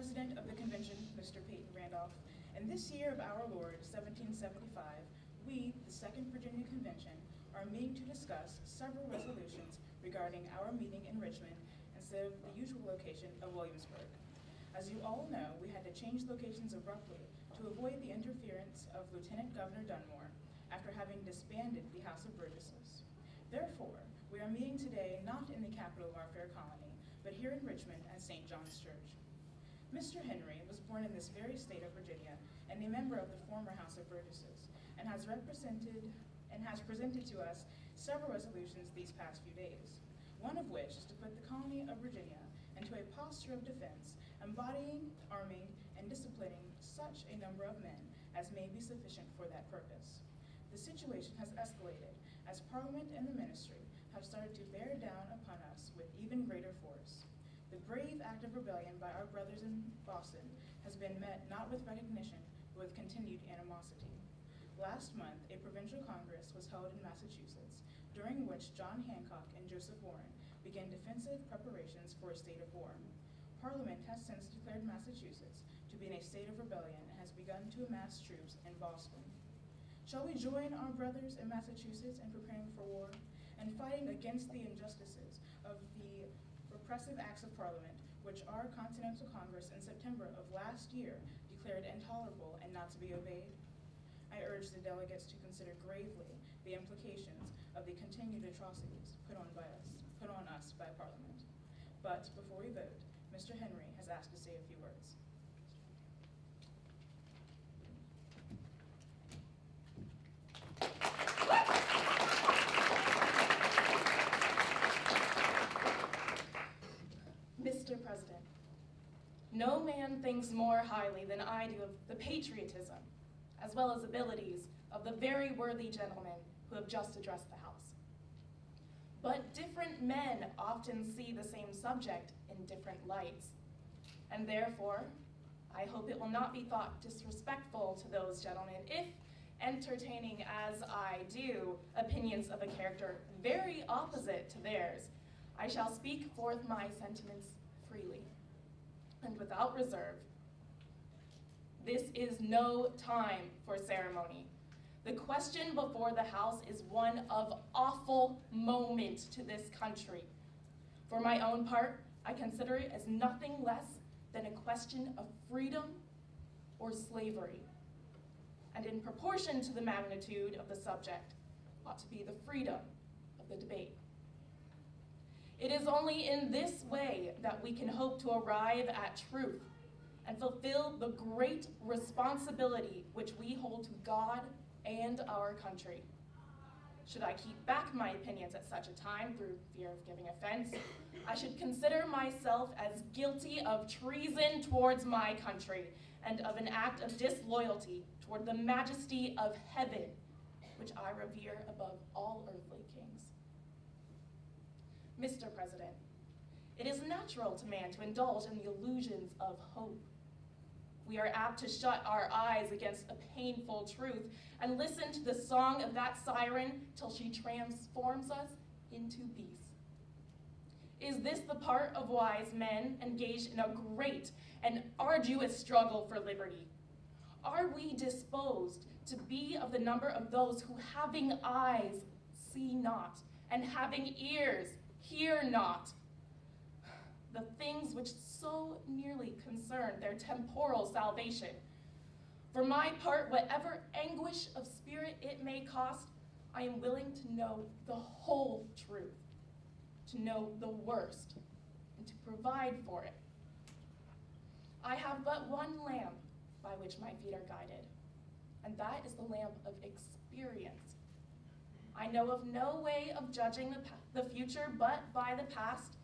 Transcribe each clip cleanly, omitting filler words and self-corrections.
President of the Convention, Mr. Peyton Randolph, in this year of our Lord, 1775, we, the Second Virginia Convention, are meeting to discuss several resolutions regarding our meeting in Richmond instead of the usual location of Williamsburg. As you all know, we had to change locations abruptly to avoid the interference of Lieutenant Governor Dunmore after having disbanded the House of Burgesses. Therefore, we are meeting today not in the capital of our fair colony, but here in Richmond at St. John's Church. Mr. Henry was born in this very state of Virginia and a member of the former House of Burgesses, and has presented to us several resolutions these past few days, one of which is to put the colony of Virginia into a posture of defense, embodying, arming, and disciplining such a number of men as may be sufficient for that purpose. The situation has escalated as Parliament and the ministry have started to bear down upon us with even greater force. The brave act of rebellion by our brothers in Boston has been met not with recognition, but with continued animosity. Last month, a provincial congress was held in Massachusetts, during which John Hancock and Joseph Warren began defensive preparations for a state of war. Parliament has since declared Massachusetts to be in a state of rebellion and has begun to amass troops in Boston. Shall we join our brothers in Massachusetts in preparing for war and fighting against the injustices of the repressive acts of Parliament, which our Continental Congress in September of last year declared intolerable and not to be obeyed? I urge the delegates to consider gravely the implications of the continued atrocities put on us by Parliament. But before we vote, Mr. Henry has asked to say a few words. Mr. President, no man thinks more highly than I do of the patriotism, as well as abilities, of the very worthy gentlemen who have just addressed the House. But different men often see the same subject in different lights, and therefore, I hope it will not be thought disrespectful to those gentlemen if, entertaining as I do opinions of a character very opposite to theirs, I shall speak forth my sentiments freely and without reserve. This is no time for ceremony. The question before the House is one of awful moment to this country. For my own part, I consider it as nothing less than a question of freedom or slavery. And in proportion to the magnitude of the subject, ought to be the freedom of the debate. It is only in this way that we can hope to arrive at truth and fulfill the great responsibility which we hold to God and our country. Should I keep back my opinions at such a time through fear of giving offense, I should consider myself as guilty of treason towards my country and of an act of disloyalty toward the majesty of heaven, which I revere above all earthly kings. Mr. President, it is natural to man to indulge in the illusions of hope. We are apt to shut our eyes against a painful truth and listen to the song of that siren till she transforms us into beasts. Is this the part of wise men engaged in a great and arduous struggle for liberty? Are we disposed to be of the number of those who, having eyes, see not, and having ears, hear not? The things which so nearly concern their temporal salvation. For my part, whatever anguish of spirit it may cost, I am willing to know the whole truth, to know the worst, and to provide for it. I have but one lamp by which my feet are guided, and that is the lamp of experience. I know of no way of judging the future but by the past,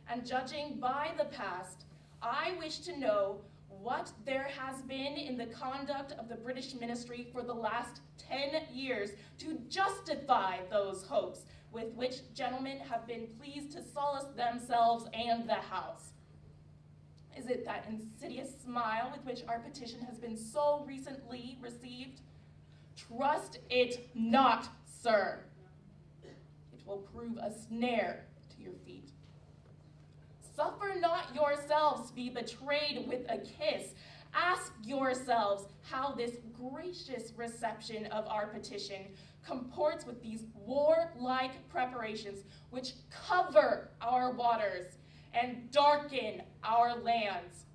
and judging by the past, I wish to know what there has been in the conduct of the British ministry for the last 10 years to justify those hopes with which gentlemen have been pleased to solace themselves and the House. Is it that insidious smile with which our petition has been so recently received? Trust it not, sir. It will prove a snare to your feet. suffer not yourselves to be betrayed with a kiss. Ask yourselves how this gracious reception of our petition comports with these warlike preparations which cover our waters and darken our lands.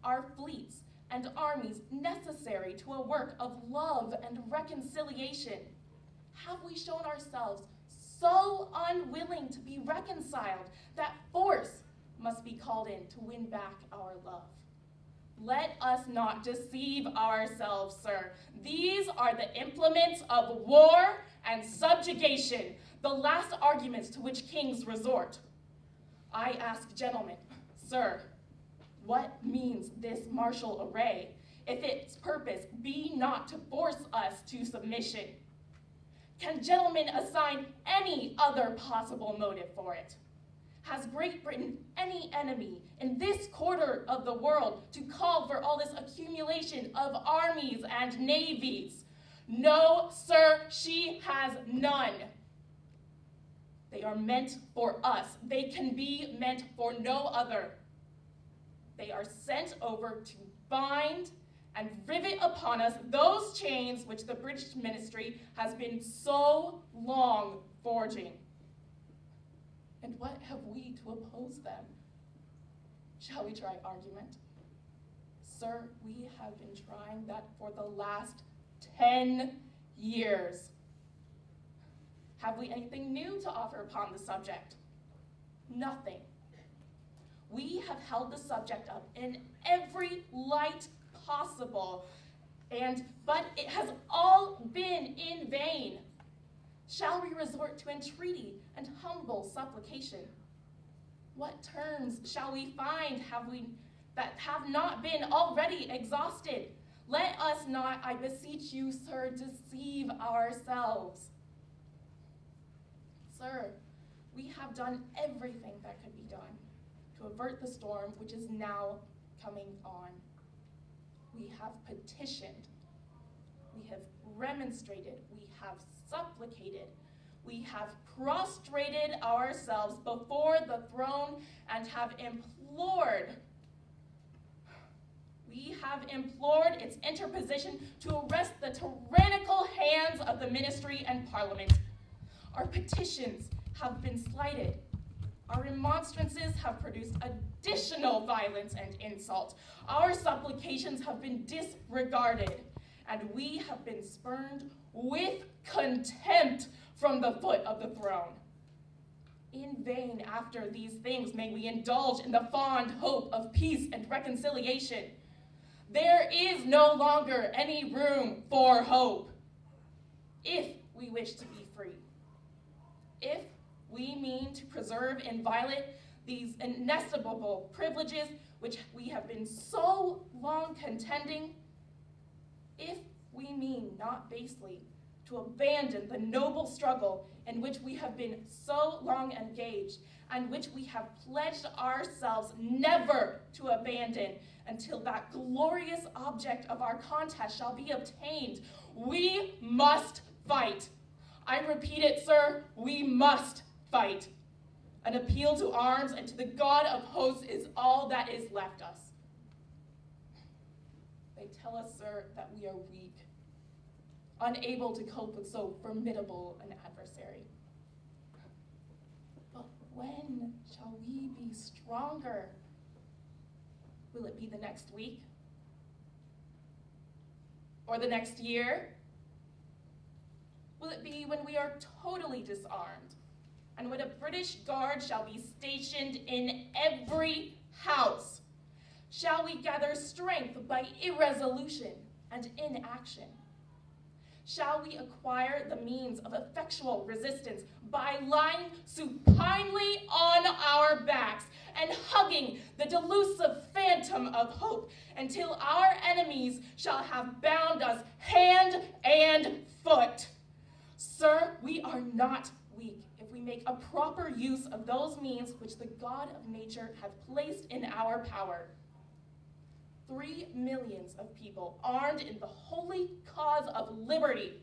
Our fleets and armies necessary to a work of love and reconciliation. Have we shown ourselves so unwilling to be reconciled that force must be called in to win back our love? Let us not deceive ourselves, sir. These are the implements of war and subjugation, the last arguments to which kings resort. I ask gentlemen, sir, what means this martial array, if its purpose be not to force us to submission? Can gentlemen assign any other possible motive for it? Has Great Britain any enemy in this quarter of the world to call for all this accumulation of armies and navies? No, sir, she has none. They are meant for us. They can be meant for no other. They are sent over to bind and rivet upon us those chains which the British ministry has been so long forging. And what have we to oppose them? Shall we try argument? Sir, we have been trying that for the last 10 years. Have we anything new to offer upon the subject? Nothing. We have held the subject up in every light possible, but it has all been in vain. Shall we resort to entreaty and humble supplication? What terms shall we find that have not been already exhausted? Let us not, I beseech you, sir, deceive ourselves. Sir, we have done everything that could be done to avert the storm which is now coming on. We have petitioned, we have remonstrated, we have supplicated, we have prostrated ourselves before the throne and have implored. We have implored its interposition to arrest the tyrannical hands of the ministry and parliament. Our petitions have been slighted. Our remonstrances have produced additional violence and insult. Our supplications have been disregarded, and we have been spurned with contempt from the foot of the throne. In vain, after these things, may we indulge in the fond hope of peace and reconciliation. There is no longer any room for hope. If we wish to be free, if we mean to preserve inviolate these inestimable privileges which we have been so long contending, if we mean not basely to abandon the noble struggle in which we have been so long engaged and which we have pledged ourselves never to abandon until that glorious object of our contest shall be obtained, we must fight. I repeat it, sir, we must fight. An appeal to arms and to the God of hosts is all that is left us. They tell us, sir, that we are weak, unable to cope with so formidable an adversary. But when shall we be stronger? Will it be the next week? Or the next year? Will it be when we are totally disarmed, and when a British guard shall be stationed in every house? Shall we gather strength by irresolution and inaction? Shall we acquire the means of effectual resistance by lying supinely on our backs and hugging the delusive phantom of hope until our enemies shall have bound us hand and foot? Sir, we are not weak if we make a proper use of those means which the God of nature hath placed in our power. 3 millions of people armed in the holy cause of liberty,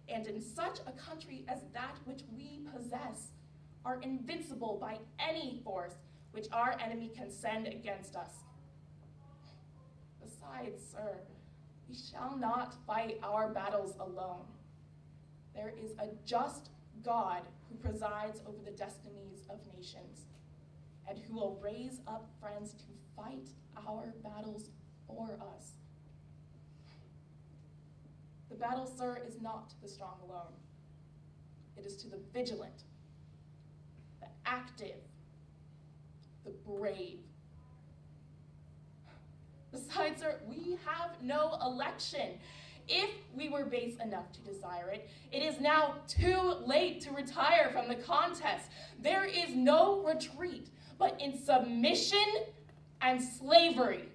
and in such a country as that which we possess, are invincible by any force which our enemy can send against us. Besides, sir, we shall not fight our battles alone. There is a just God who presides over the destinies of nations, and who will raise up friends to fight our battles for us. The battle, sir, is not to the strong alone. It is to the vigilant, the active, the brave. Besides, sir, we have no election. If we were base enough to desire it, it is now too late to retire from the contest. There is no retreat, but in submission and slavery.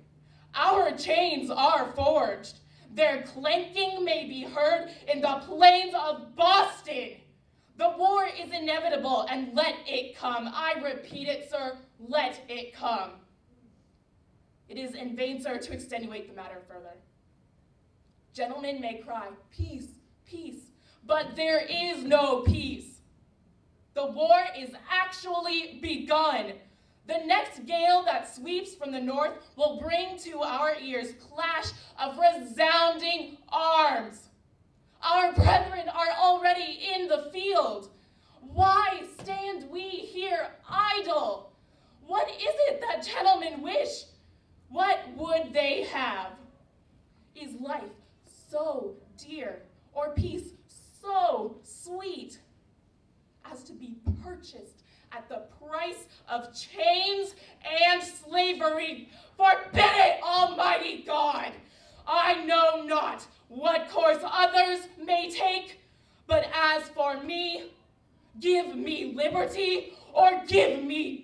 Our chains are forged. Their clanking may be heard in the plains of Boston. The war is inevitable, and let it come. I repeat it, sir, let it come. It is in vain, sir, to extenuate the matter further. Gentlemen may cry, peace, peace, but there is no peace. The war is actually begun. The next gale that sweeps from the north will bring to our ears clash of resounding arms. Our brethren are already in the field. Why stand we here idle? What is it that gentlemen wish? What would they have? Is life so dear, or peace so sweet, as to be purchased at the price of chains and slavery? Forbid it, Almighty God! I know not what course others may take, but as for me, give me liberty or give me